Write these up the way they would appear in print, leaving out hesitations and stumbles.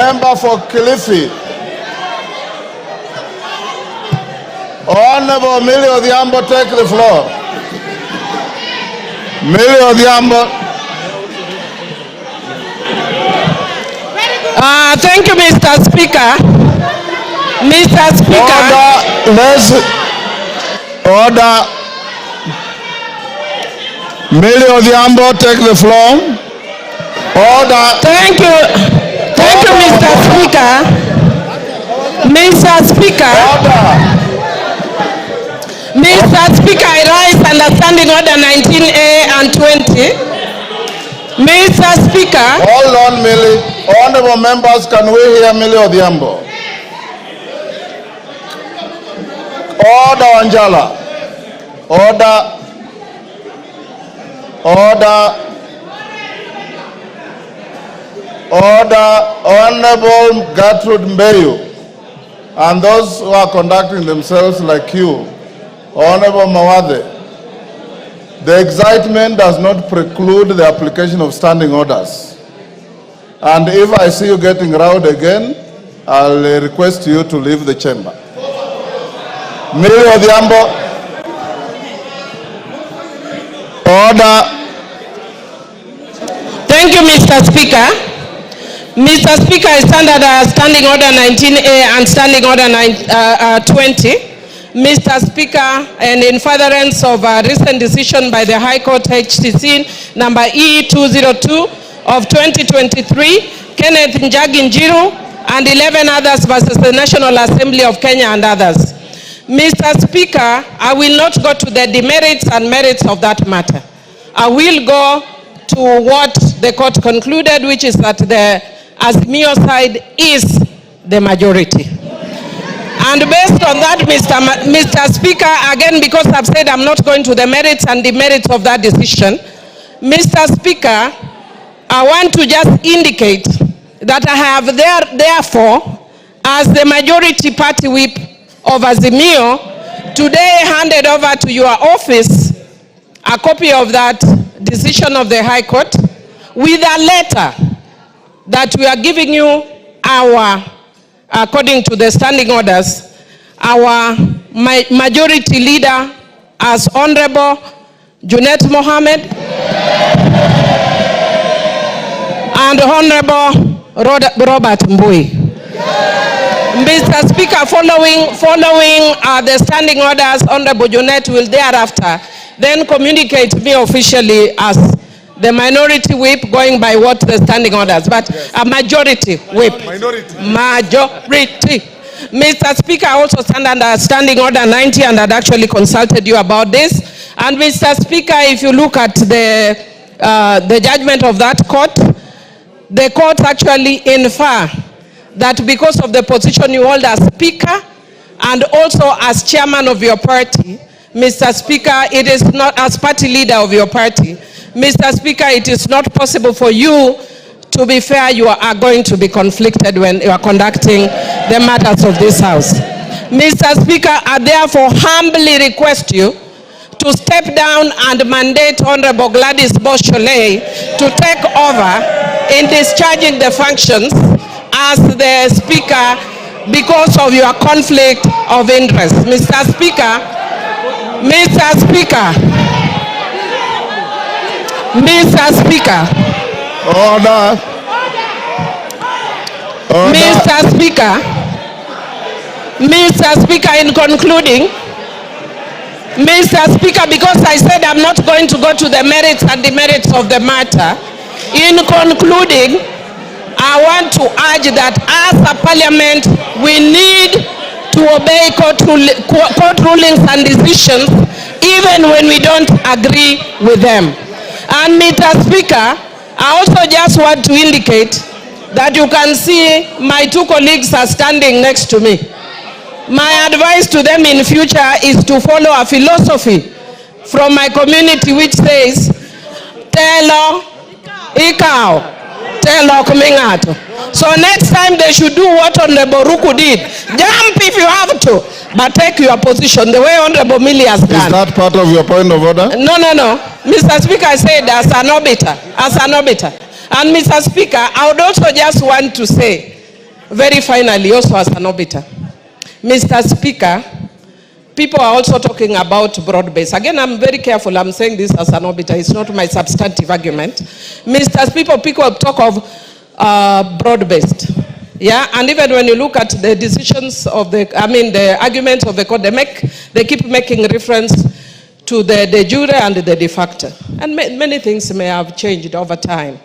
Member for Kilifi. Honorable Millie Odhiambo, take the floor. Millie Odhiambo. Thank you, Mr. Speaker. Mr. Speaker. Order. Millie Odhiambo, take the floor. Order. Thank you. Thank you, Mr. Speaker. Mr. Speaker. Order. Mr. Speaker, I rise under Standing Order 19A and 20. Mr. Speaker. Hold on, Millie. Honorable members, can we hear Millie Odhiambo? Order, Anjala. Order. Order. Order. Honorable Gertrude Mbeyu and those who are conducting themselves like you. Honorable Mawade, the excitement does not preclude the application of standing orders. And if I see you getting rowed again, I'll request you to leave the chamber. Millie Odhiambo. Order. Thank you, Mr. Speaker. Mr. Speaker, I stand under Standing Order 19A and Standing Order 20. Mr. Speaker, and in furtherance of a recent decision by the High Court HTC number E202 of 2023, Kenneth Njagi Njiru and 11 others versus the National Assembly of Kenya and others. Mr. Speaker, I will not go to the demerits and merits of that matter. I will go to what the court concluded, which is that the Azimio side is the majority. And based on that, Mr. Speaker, again, because I've said I'm not going to the merits and demerits of that decision, Mr. Speaker, I want to just indicate that I have therefore, as the majority party whip of Azimio, today handed over to your office a copy of that decision of the High Court with a letter that we are giving you according to the standing orders, our majority leader as Honorable Junet Mohammed and Honorable Robert Mbui. Mr. Speaker, following the standing orders, Honorable Junet will thereafter then communicate me officially as the minority whip, going by what the standing orders, but yes, a majority whip. Majority. Mr. Speaker, I also stand under Standing Order 90 and had actually consulted you about this. And Mr. Speaker, if you look at the judgment of that court, the court actually infer that because of the position you hold as Speaker and also as Chairman of your party, Mr. Speaker, it is not as party leader of your party, Mr. Speaker, it is not possible for you to be fair. You are going to be conflicted when you are conducting the matters of this House. Mr. Speaker, I therefore humbly request you to step down and mandate Honorable Gladys Boschole to take over in discharging the functions as the Speaker because of your conflict of interest. Mr. Speaker, Mr. Speaker, Mr. Speaker. Order. Order. Mr. Speaker. Mr. Speaker, in concluding, Mr. Speaker, because I said I'm not going to go to the merits and demerits of the matter, in concluding, I want to urge that as a parliament, we need to obey court rulings and decisions, even when we don't agree with them. And Mr. Speaker, I also just want to indicate that you can see my two colleagues are standing next to me. My advice to them in future is to follow a philosophy from my community which says, Telo Ikao, Telo Kumingato. So next time they should do what Honorable Ruku did. Jump if you have to, but take your position the way Honorable Millie has done. Is that part of your point of order? No. Mr. Speaker, I said as an obiter. And Mr. Speaker, I would also just want to say very finally, also as an obiter, Mr. Speaker, people are also talking about broad-based. Again, I'm very careful. I'm saying this as an obiter. It's not my substantive argument. Mr. Speaker, people talk of broad-based. Yeah, and even when you look at the decisions of the arguments of the court, they keep making reference to the de jure and the de facto. And many things may have changed over time.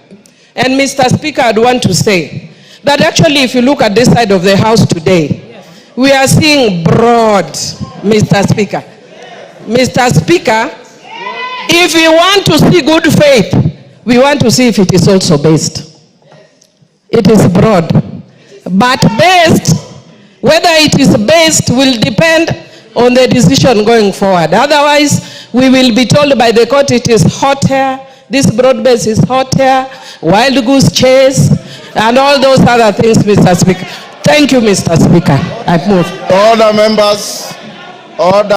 And Mr. Speaker, I'd want to say that actually if you look at this side of the house today, we are seeing broad, Mr. Speaker. Mr. Speaker, if we want to see good faith, we want to see if it is also based. It is broad. But based, whether it is based will depend on the decision going forward. Otherwise, we will be told by the court it is hot hair, this broad base is hot hair, wild goose chase, and all those other things, Mr. Speaker. Thank you, Mr. Speaker. I move. Order, members. Order.